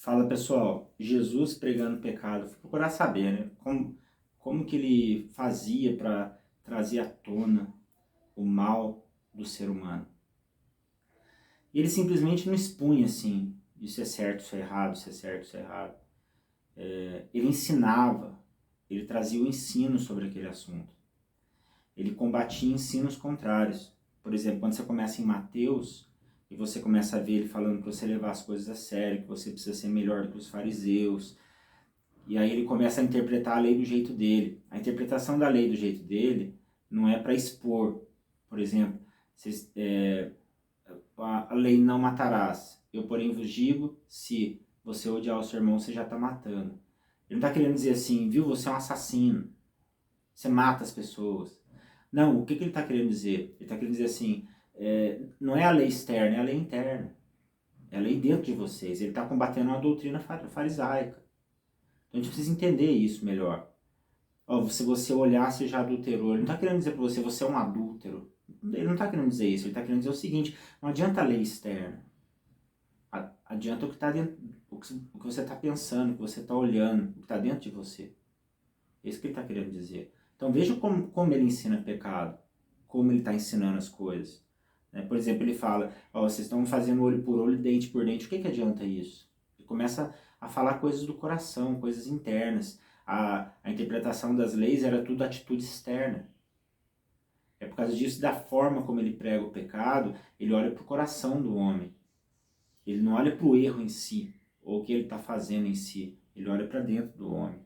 Fala pessoal, Jesus pregando pecado, fui procurar saber, né? Como que ele fazia para trazer à tona o mal do ser humano. E ele simplesmente não expunha assim, isso é certo, isso é errado, isso é certo, isso é errado. Ele ensinava, ele trazia o ensino sobre aquele assunto. Ele combatia ensinos contrários. Por exemplo, quando você começa em Mateus, e você começa a ver ele falando para você levar as coisas a sério, que você precisa ser melhor do que os fariseus. E aí ele começa a interpretar a lei do jeito dele. A interpretação da lei do jeito dele não é para expor. Por exemplo, a lei não matarás. Eu, porém, vos digo, se você odiar o seu irmão, você já está matando. Ele não está querendo dizer assim, viu, você é um assassino. Você mata as pessoas. Não, o que ele está querendo dizer? Ele está querendo dizer assim, não é a lei externa, é a lei interna. É a lei dentro de vocês. Ele está combatendo uma doutrina farisaica. Então a gente precisa entender isso melhor. Ó, se você olhar, você já adulterou. Ele não está querendo dizer para você, você é um adúltero. Ele não está querendo dizer isso. Ele está querendo dizer o seguinte, não adianta a lei externa. Adianta o que está dentro, o que você está pensando, o que você está olhando, o que está dentro de você. É isso que ele está querendo dizer. Então veja como ele ensina pecado, como ele está ensinando as coisas. Por exemplo, ele fala, ó, vocês estão fazendo olho por olho, dente por dente, o que adianta isso? Ele começa a falar coisas do coração, coisas internas. A interpretação das leis era tudo atitude externa. É por causa disso, da forma como ele prega o pecado, ele olha para o coração do homem. Ele não olha para o erro em si, ou o que ele está fazendo em si. Ele olha para dentro do homem.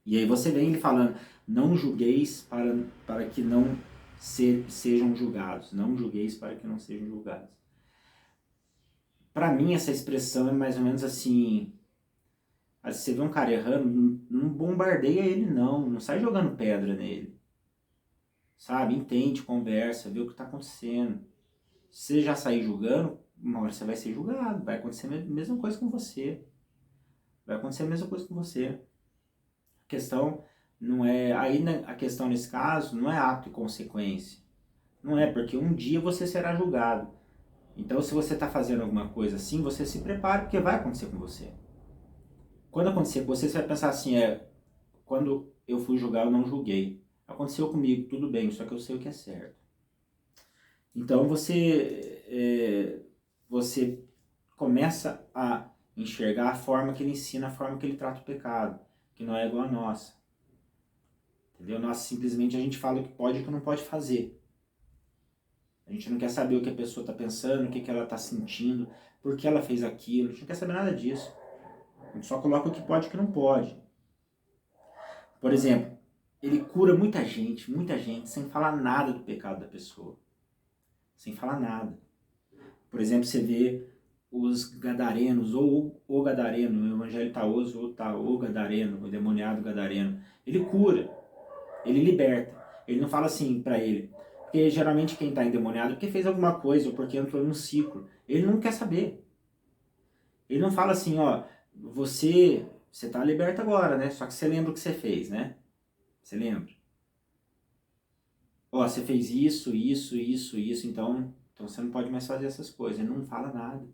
E aí você vem ele falando, não julgueis para que não sejam julgados. Não julgueis para que não sejam julgados. Para mim, essa expressão é mais ou menos assim, você vê um cara errando, não bombardeia ele não sai jogando pedra nele. Sabe? Entende, conversa, vê o que está acontecendo. Se você já sair julgando, uma hora você vai ser julgado, vai acontecer a mesma coisa com você. Vai acontecer a mesma coisa com você. A questão não é, aí a questão nesse caso não é ato e consequência. Não é, porque um dia você será julgado. Então se você está fazendo alguma coisa assim, você se prepare, porque vai acontecer com você. Quando acontecer com você, você vai pensar assim, quando eu fui julgar, eu não julguei. Aconteceu comigo, tudo bem, só que eu sei o que é certo. Então você começa a enxergar a forma que ele ensina, a forma que ele trata o pecado, que não é igual a nossa. Entendeu? Nós simplesmente a gente fala o que pode e o que não pode fazer. A gente não quer saber o que a pessoa está pensando, o que ela está sentindo, por que ela fez aquilo, a gente não quer saber nada disso. A gente só coloca o que pode e o que não pode. Por exemplo, ele cura muita gente, sem falar nada do pecado da pessoa. Sem falar nada. Por exemplo, você vê os gadarenos, ou o gadareno, o evangelho taoso, ou o gadareno, o endemoniado gadareno. Ele cura, ele liberta. Ele não fala assim pra ele, porque geralmente quem está endemoniado é porque fez alguma coisa, ou porque entrou num ciclo. Ele não quer saber. Ele não fala assim, ó, você tá liberto agora, né? Só que você lembra o que você fez, né? Você lembra? Ó, você fez isso, então você não pode mais fazer essas coisas. Ele não fala nada.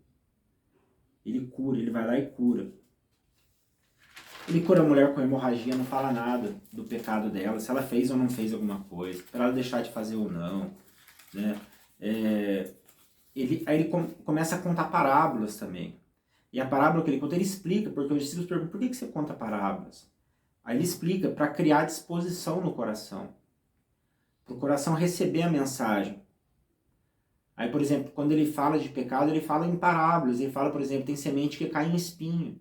Ele cura, ele vai lá e cura. Ele cura a mulher com hemorragia, não fala nada do pecado dela, se ela fez ou não fez alguma coisa, para ela deixar de fazer ou não, né? Aí ele começa a contar parábolas também. E a parábola que ele conta, ele explica, porque os discípulos perguntam, por que você conta parábolas? Aí ele explica, para criar disposição no coração, para o coração receber a mensagem. Aí, por exemplo, quando ele fala de pecado, ele fala em parábolas, ele fala, por exemplo, tem semente que cai em espinho.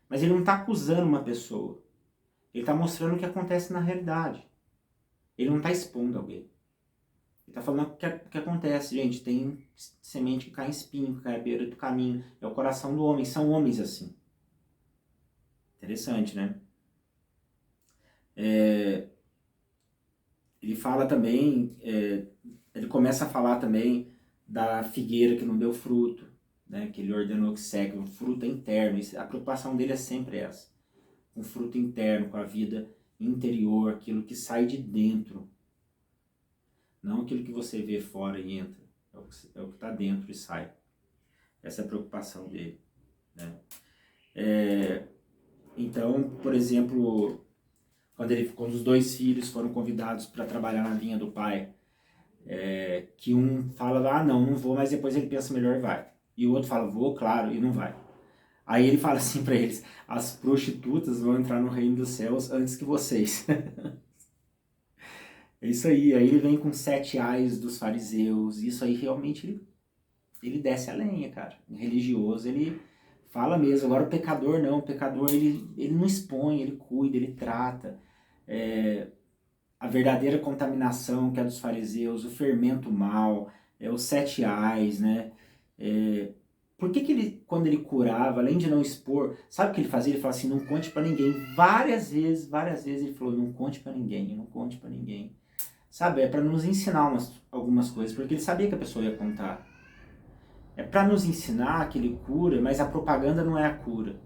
Mas ele não está acusando uma pessoa. Ele está mostrando o que acontece na realidade. Ele não está expondo alguém. Ele está falando o que acontece, gente. Tem semente que cai em espinho, que cai à beira do caminho. É o coração do homem. São homens assim. Interessante, né? Ele fala também, ele começa a falar também da figueira que não deu fruto, né? Que ele ordenou que seque. O fruto é interno. A preocupação dele é sempre essa. Um fruto interno, com a vida interior, aquilo que sai de dentro. Não aquilo que você vê fora e entra. É o que está dentro e sai. Essa é a preocupação dele. Né? então, por exemplo, quando os dois filhos foram convidados para trabalhar na vinha do pai, que um fala, ah, não vou, mas depois ele pensa melhor e vai. E o outro fala, vou, claro, e não vai. Aí ele fala assim para eles, as prostitutas vão entrar no reino dos céus antes que vocês. É isso aí. Aí ele vem com 7 ais dos fariseus. Isso aí realmente ele desce a lenha, cara. O religioso, ele fala mesmo. Agora o pecador não. O pecador, ele não expõe, ele cuida, ele trata. A verdadeira contaminação que é dos fariseus, o fermento mal, os 7 ais, né? Por que ele, quando ele curava, além de não expor, sabe o que ele fazia? Ele falava assim, não conte pra ninguém. Várias vezes ele falou, não conte pra ninguém, não conte pra ninguém. Sabe, é para nos ensinar algumas coisas, porque ele sabia que a pessoa ia contar. É para nos ensinar que ele cura, mas a propaganda não é a cura.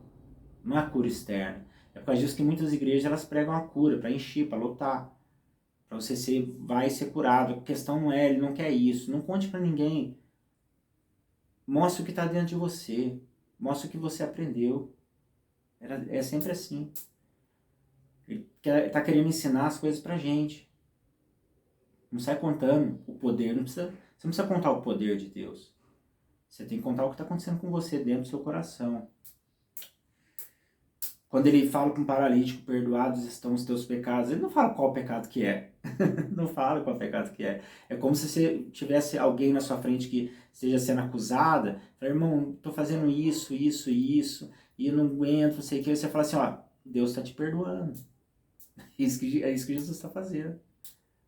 Não é a cura externa. É por causa disso que muitas igrejas elas pregam a cura, para encher, para lotar. Para você vai ser curado. A questão não é, ele não quer isso. Não conte para ninguém. Mostre o que está dentro de você. Mostre o que você aprendeu. É sempre assim. Ele está querendo ensinar as coisas pra gente. Não sai contando o poder. Você não precisa contar o poder de Deus. Você tem que contar o que está acontecendo com você dentro do seu coração. Quando ele fala para um paralítico, perdoados estão os teus pecados, ele não fala qual pecado que é. Não fala qual pecado que é. É como se você tivesse alguém na sua frente que esteja sendo acusada. Fala, irmão, estou fazendo isso, isso e isso, e eu não aguento, não sei o que. Você fala assim, ó, Deus está te perdoando. É isso que Jesus está fazendo.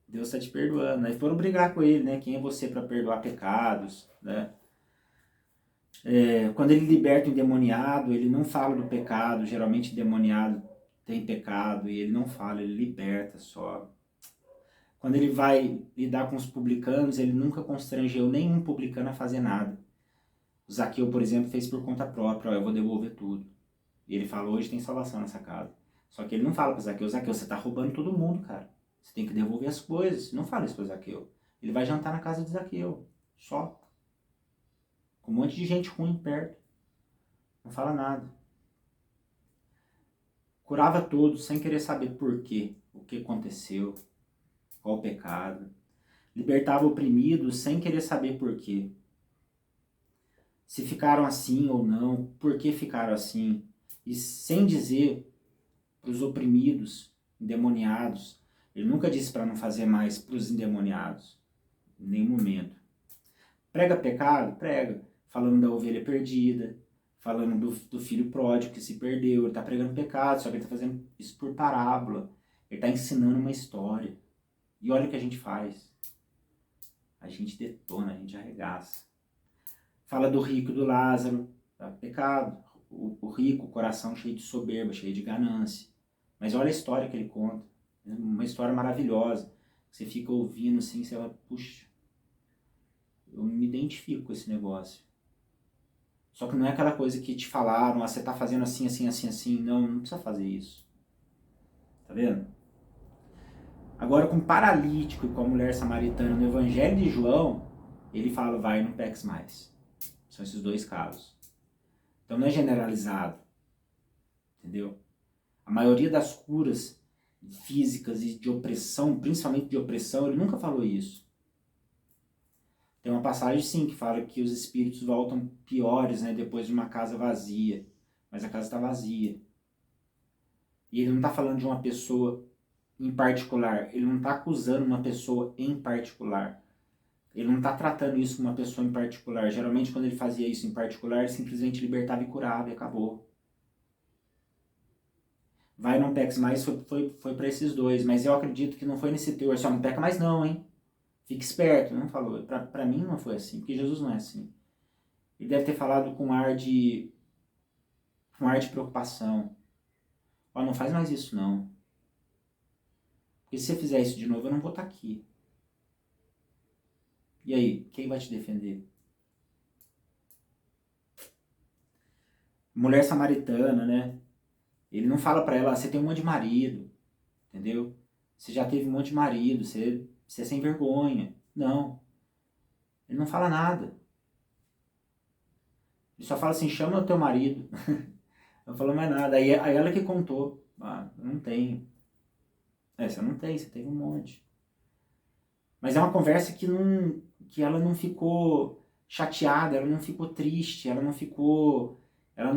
Deus está te perdoando. Aí foram brigar com ele, né? Quem é você para perdoar pecados, né? Quando ele liberta o endemoniado, ele não fala do pecado. Geralmente endemoniado tem pecado e ele não fala, ele liberta só. Quando ele vai lidar com os publicanos, ele nunca constrangeu nenhum publicano a fazer nada. O Zaqueu, por exemplo, fez por conta própria, ó, eu vou devolver tudo. E ele fala, hoje tem salvação nessa casa. Só que ele não fala para Zaqueu, Zaqueu, você está roubando todo mundo, cara. Você tem que devolver as coisas. Não fala isso para Zaqueu. Ele vai jantar na casa de Zaqueu, só. Com um monte de gente ruim perto. Não fala nada. Curava todos sem querer saber por quê, o que aconteceu, qual o pecado. Libertava oprimidos sem querer saber por quê. Se ficaram assim ou não, por que ficaram assim. E sem dizer para os oprimidos, endemoniados. Ele nunca disse para não fazer mais para os endemoniados. Em nenhum momento. Prega pecado? Prega. Falando da ovelha perdida, falando do filho pródigo que se perdeu. Ele está pregando pecado, só que ele está fazendo isso por parábola. Ele está ensinando uma história. E olha o que a gente faz. A gente detona, a gente arregaça. Fala do rico e do Lázaro, tá? Pecado. O rico, coração cheio de soberba, cheio de ganância. Mas olha a história que ele conta. É uma história maravilhosa. Você fica ouvindo assim, você fala, puxa, eu me identifico com esse negócio. Só que não é aquela coisa que te falaram, você tá fazendo assim, assim, assim, assim. Não, não precisa fazer isso. Tá vendo? Agora com o paralítico e com a mulher samaritana no Evangelho de João, ele fala, vai, não peques mais. São esses dois casos. Então não é generalizado. Entendeu? A maioria das curas físicas e de opressão, principalmente de opressão, ele nunca falou isso. Tem uma passagem, sim, que fala que os espíritos voltam piores, né, depois de uma casa vazia. Mas a casa está vazia. E ele não está falando de uma pessoa em particular. Ele não está acusando uma pessoa em particular. Ele não está tratando isso com uma pessoa em particular. Geralmente, quando ele fazia isso em particular, ele simplesmente libertava e curava e acabou. Vai, não peques mais, foi para esses dois. Mas eu acredito que não foi nesse teor. Só não peca mais não, hein? Fique esperto. Não falou. Para mim não foi assim, porque Jesus não é assim. Ele deve ter falado com ar de preocupação. Ó, não faz mais isso não. Porque se você fizer isso de novo, eu não vou estar aqui. E aí, quem vai te defender? Mulher samaritana, né? Ele não fala pra ela, você tem um monte de marido, entendeu? Você já teve um monte de marido, você é sem vergonha. Não. Ele não fala nada. Ele só fala assim, chama o teu marido. Não falou mais nada. Aí ela que contou. Ah, eu não tenho. Você não tem, você tem um monte. Mas é uma conversa que ela não ficou chateada, ela não ficou triste, ela não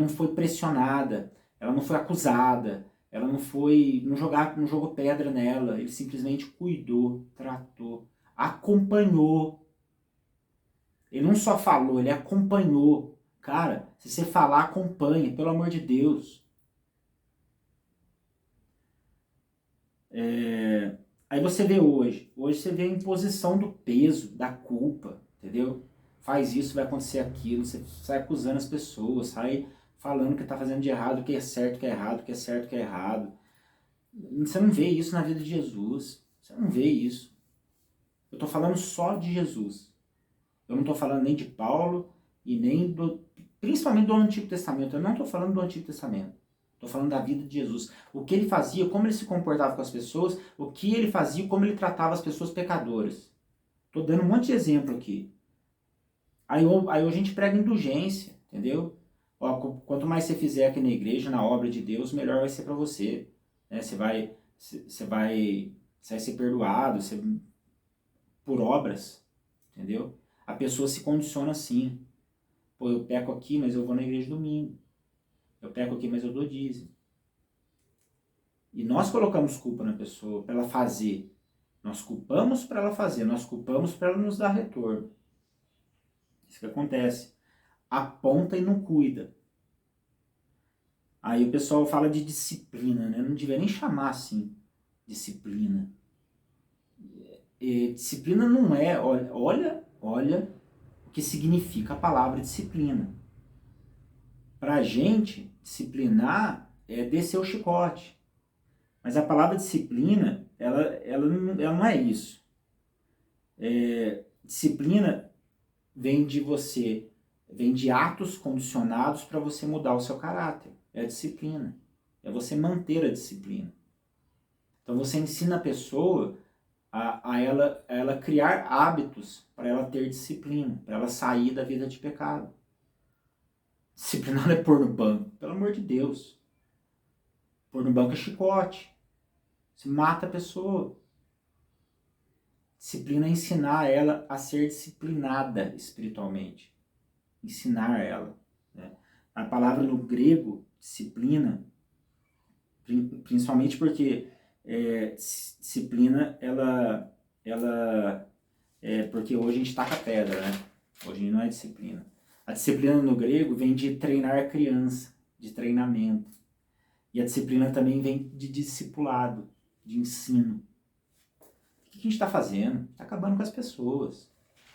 foi pressionada, ela não foi acusada, ela não jogou pedra nela, ele simplesmente cuidou, tratou, acompanhou. Ele não só falou, ele acompanhou. Cara, se você falar, acompanha, pelo amor de Deus. Aí você vê hoje você vê a imposição do peso, da culpa, entendeu? Faz isso, vai acontecer aquilo, você sai acusando as pessoas, sai falando que tá fazendo de errado, que é certo, que é errado, que é certo, que é errado. Você não vê isso na vida de Jesus, você não vê isso. Eu tô falando só de Jesus. Eu não tô falando nem de Paulo e nem principalmente do Antigo Testamento, eu não tô falando do Antigo Testamento. Estou falando da vida de Jesus. O que ele fazia, como ele se comportava com as pessoas, o que ele fazia, como ele tratava as pessoas pecadoras. Estou dando um monte de exemplo aqui. Aí a gente prega indulgência, entendeu? Ó, quanto mais você fizer aqui na igreja, na obra de Deus, melhor vai ser para você. Né? Você vai ser perdoado por obras, entendeu? A pessoa se condiciona assim. Pô, eu peco aqui, mas eu vou na igreja domingo. Eu peco aqui, mas eu dou dízimo. E nós colocamos culpa na pessoa para ela fazer. Nós culpamos para ela fazer, nós culpamos para ela nos dar retorno. Isso que acontece. Aponta e não cuida. Aí o pessoal fala de disciplina, né? Não devia nem chamar assim, disciplina. Disciplina não é, olha o que significa a palavra disciplina. Pra gente, disciplinar é descer o chicote. Mas a palavra disciplina, ela não é isso. Disciplina vem de atos condicionados para você mudar o seu caráter. É a disciplina. É você manter a disciplina. Então você ensina a pessoa a ela criar hábitos para ela ter disciplina, para ela sair da vida de pecado. Disciplinar não é pôr no banco, pelo amor de Deus. Pôr no banco é chicote. Você mata a pessoa. Disciplina é ensinar ela a ser disciplinada espiritualmente. Ensinar ela. Né? A palavra no grego, disciplina, principalmente porque disciplina, porque hoje a gente taca pedra, né? Hoje não é disciplina. A disciplina no grego vem de treinar a criança, de treinamento. E a disciplina também vem de discipulado, de ensino. O que a gente está fazendo? Está acabando com as pessoas.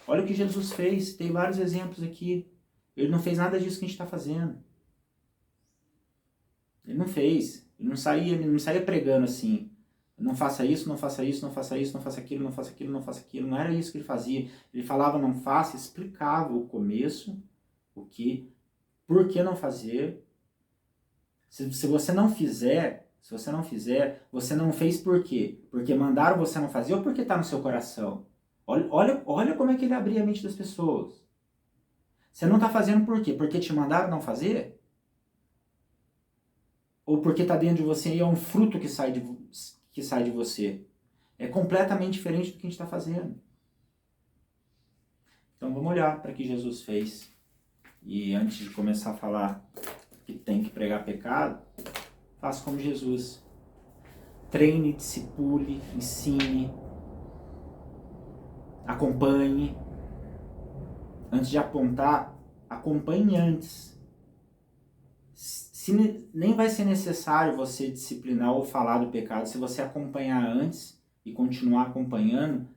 Olha o que Jesus fez, tem vários exemplos aqui. Ele não fez nada disso que a gente está fazendo. Ele não fez. Ele não saía pregando assim. Não faça isso, não faça isso, não faça isso, não faça aquilo, não faça aquilo, não faça aquilo. Não era isso que ele fazia. Ele falava não faça, explicava o começo, por que não fazer. Se você não fizer, você não fez por quê? Porque mandaram você não fazer ou porque está no seu coração? Olha como é que ele abria a mente das pessoas. Você não está fazendo por quê? Porque te mandaram não fazer? Ou porque está dentro de você e é um fruto que sai de você? É completamente diferente do que a gente está fazendo. Então vamos olhar para o que Jesus fez. E antes de começar a falar que tem que pregar pecado, faça como Jesus. Treine, discipule, ensine, acompanhe. Antes de apontar, acompanhe antes. Nem vai ser necessário você disciplinar ou falar do pecado. Se você acompanhar antes e continuar acompanhando,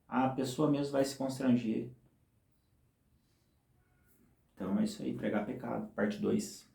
a pessoa mesmo vai se constranger. Então é isso aí, pregar pecado, parte 2.